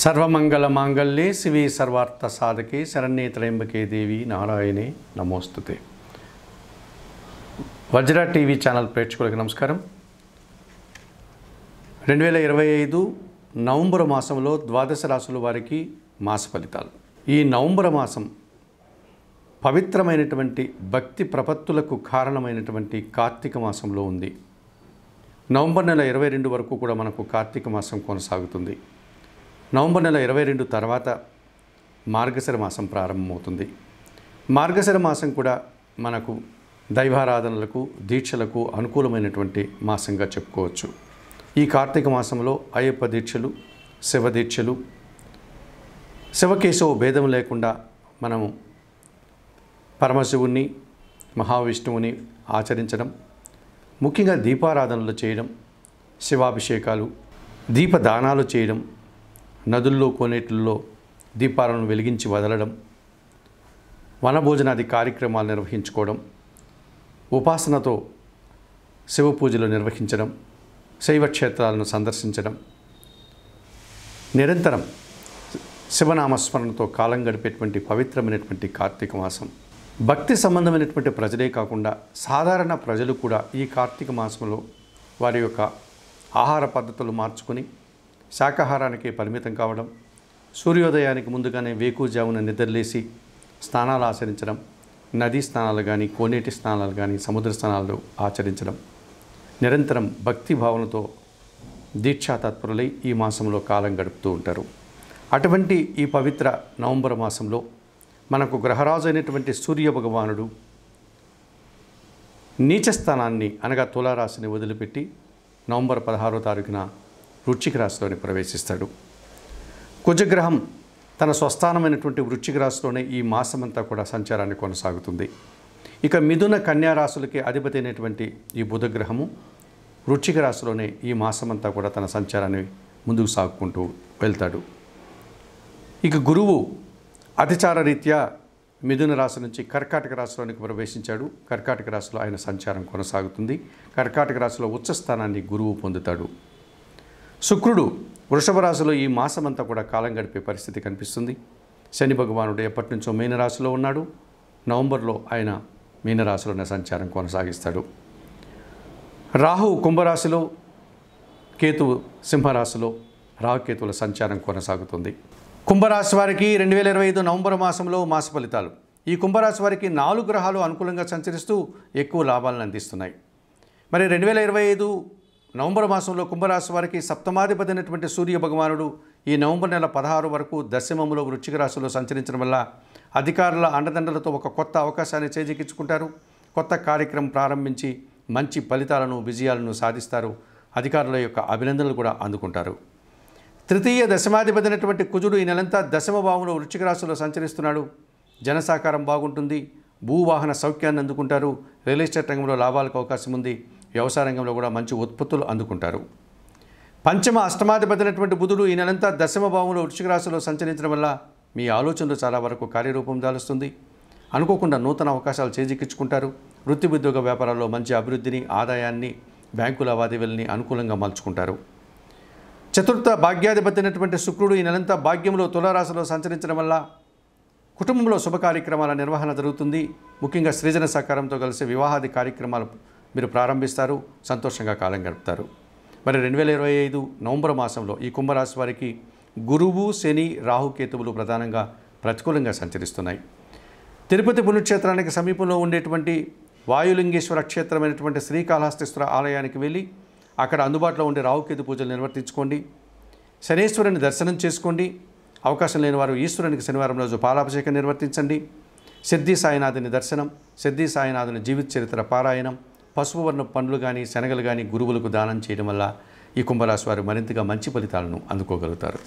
సర్వమంగళ మాంగళ్యే శివే సర్వార్థ సాధకే శరణ్యే త్రయంబకే దేవి నారాయణే నమోస్తుతే. వజ్ర టీవీ ఛానల్ ప్రేక్షకులకు నమస్కారం. 2025 నవంబర్ మాసంలో ద్వాదశ రాశుల వారికి మాస ఫలితాలు. ఈ నవంబర్ మాసం పవిత్రమైనటువంటి భక్తి ప్రపత్తులకు కారణమైనటువంటి కార్తీక మాసంలో ఉంది. నవంబర్ నెల 22 వరకు కూడా మనకు కార్తీక మాసం కొనసాగుతుంది. నవంబర్ నెల 22 తర్వాత మార్గశిర మాసం ప్రారంభమవుతుంది. మార్గశిర మాసం కూడా మనకు దైవారాధనలకు దీక్షలకు అనుకూలమైనటువంటి మాసంగా చెప్పుకోవచ్చు. ఈ కార్తీక మాసంలో అయ్యప్ప దీక్షలు, శివ దీక్షలు, శివకేశవ భేదం లేకుండా మనము పరమశివుణ్ణి మహావిష్ణువుని ఆచరించడం, ముఖ్యంగా దీపారాధనలు చేయడం, శివాభిషేకాలు, దీపదానాలు చేయడం, నదుల్లో కోనేటిల్లో దీపాలను వెలిగించి వదలడం, వనభోజనాది కార్యక్రమాలు నిర్వహించుకోవడం, ఉపాసనతో శివ పూజలు నిర్వహించడం, శైవక్షేత్రాలను సందర్శించడం, నిరంతరం శివనామస్మరణతో కాలం గడిపేటువంటి పవిత్రమైనటువంటి కార్తీక మాసం. భక్తి సంబంధమైనటువంటి ప్రజలే కాకుండా సాధారణ ప్రజలు కూడా ఈ కార్తీక మాసంలో వారి యొక్క ఆహార పద్ధతులు మార్చుకొని శాకాహారానికి పరిమితం కావడం, సూర్యోదయానికి ముందుగానే వేకువజామున నిద్రలేసి స్నానాలు ఆచరించడం, నదీ స్నానాలు కానీ కోనేటి స్నానాలు కానీ సముద్ర స్నానాలు ఆచరించడం, నిరంతరం భక్తి భావనతో దీక్షా తత్పరులై ఈ మాసంలో కాలం గడుపుతూ ఉంటారు. అటువంటి ఈ పవిత్ర నవంబర్ మాసంలో మనకు గ్రహరాజు అయినటువంటి సూర్య భగవానుడు నీచస్థానాన్ని అనగా తులారాశిని వదిలిపెట్టి నవంబర్ 16వ తారీఖున వృశ్చిక రాశిలోని ప్రవేశిస్తాడు. కుజగ్రహం తన స్వస్థానమైనటువంటి వృశ్చిక రాశిలోనే ఈ మాసమంతా కూడా సంచారాన్ని కొనసాగుతుంది. ఇక మిథున కన్యా రాశులకి అధిపతి అయినటువంటి ఈ బుధగ్రహము వృశ్చిక రాశిలోనే ఈ మాసమంతా కూడా తన సంచారాన్ని ముందుకు సాగుకుంటూ వెళ్తాడు. ఇక గురువు అతిచార రీత్యా మిథున రాశి నుంచి కర్కాటక రాశిలోనికి ప్రవేశించాడు. కర్కాటక రాశిలో ఆయన సంచారం కొనసాగుతుంది. కర్కాటక రాశిలో ఉచ్చ స్థానాన్ని గురువు పొందుతాడు. శుక్రుడు వృషభ రాశిలో ఈ మాసమంతా కూడా కాలం గడిపే పరిస్థితి కనిపిస్తుంది. శని భగవానుడు ఎప్పటి నుంచో మీనరాశిలో ఉన్నాడు. నవంబర్లో ఆయన మీనరాశిలోనే సంచారం కొనసాగిస్తాడు. రాహువు కుంభరాశిలో, కేతువు సింహరాశిలో రాహుకేతువుల సంచారం కొనసాగుతుంది. కుంభరాశి వారికి 2025 నవంబర్ మాసంలో మాస ఫలితాలు. ఈ కుంభరాశి వారికి 4 గ్రహాలు అనుకూలంగా సంచరిస్తూ ఎక్కువ లాభాలను అందిస్తున్నాయి. మరి 2025 నవంబర్ మాసంలో కుంభరాశి వారికి సప్తమాధిపతి అయినటువంటి సూర్య భగవానుడు ఈ నవంబర్ నెల 16 వరకు దశమంలో వృశ్చిక రాశిలో సంచరించడం వల్ల అధికారుల అండదండలతో ఒక కొత్త అవకాశాన్ని చేజిక్కించుకుంటారు. కొత్త కార్యక్రమం ప్రారంభించి మంచి ఫలితాలను, విజయాలను సాధిస్తారు. అధికారుల యొక్క అభినందనలు కూడా అందుకుంటారు. తృతీయ దశమాధిపతి అయినటువంటి కుజుడు ఈ నెలంతా దశమ భావంలో వృశ్చిక రాశిలో సంచరిస్తున్నాడు. జనసాకారం బాగుంటుంది. భూవాహన సౌఖ్యాన్ని అందుకుంటారు. రియల్ ఎస్టేట్ రంగంలో లాభాలకు అవకాశం ఉంది. వ్యవసాయ రంగంలో కూడా మంచి ఉత్పత్తులు అందుకుంటారు. పంచమ అష్టమాధిపతి అయినటువంటి బుధుడు ఈ నెలంతా దశమ భావంలో వృశ్చిక రాశిలో సంచరించడం వల్ల మీ ఆలోచనలు చాలా వరకు కార్యరూపం దాలుస్తుంది. అనుకోకుండా నూతన అవకాశాలు చేజిక్కించుకుంటారు. వృత్తి ఉద్యోగ వ్యాపారాల్లో మంచి అభివృద్ధిని, ఆదాయాన్ని, బ్యాంకు లావాదేవీలని అనుకూలంగా మలుచుకుంటారు. చతుర్థ భాగ్యాధిపతి అయినటువంటి శుక్రుడు ఈ నెలంతా భాగ్యంలో తులారాశిలో సంచరించడం వల్ల కుటుంబంలో శుభ కార్యక్రమాల నిర్వహణ జరుగుతుంది. ముఖ్యంగా సృజన సహకారంతో కలిసి వివాహాది కార్యక్రమాలు మీరు ప్రారంభిస్తారు. సంతోషంగా కాలం గడుపుతారు. మరి 2025 నవంబర్ మాసంలో ఈ కుంభరాశి వారికి గురువు, శని, రాహుకేతువులు ప్రధానంగా ప్రతికూలంగా సంచరిస్తున్నాయి. తిరుపతి పుణ్యక్షేత్రానికి సమీపంలో ఉండేటువంటి వాయులింగేశ్వర క్షేత్రమైనటువంటి శ్రీకాళహస్తీశ్వర ఆలయానికి వెళ్ళి అక్కడ అందుబాటులో ఉండే రాహుకేతు పూజలు నిర్వర్తించుకోండి. శనేశ్వరుని దర్శనం చేసుకోండి. అవకాశం లేని వారు ఈశ్వరునికి శనివారం రోజు పాలాభిషేకం నిర్వర్తించండి. సిద్ధి సాయినాథుని దర్శనం, సిద్ధి సాయినాథుని జీవిత చరిత్ర పారాయణం, పసుపు వర్ణ పండ్లు కానీ శనగలు కానీ గురువులకు దానం చేయడం వల్ల ఈ కుంభరాశి వారు మరింతగా మంచి ఫలితాలను అందుకోగలుగుతారు.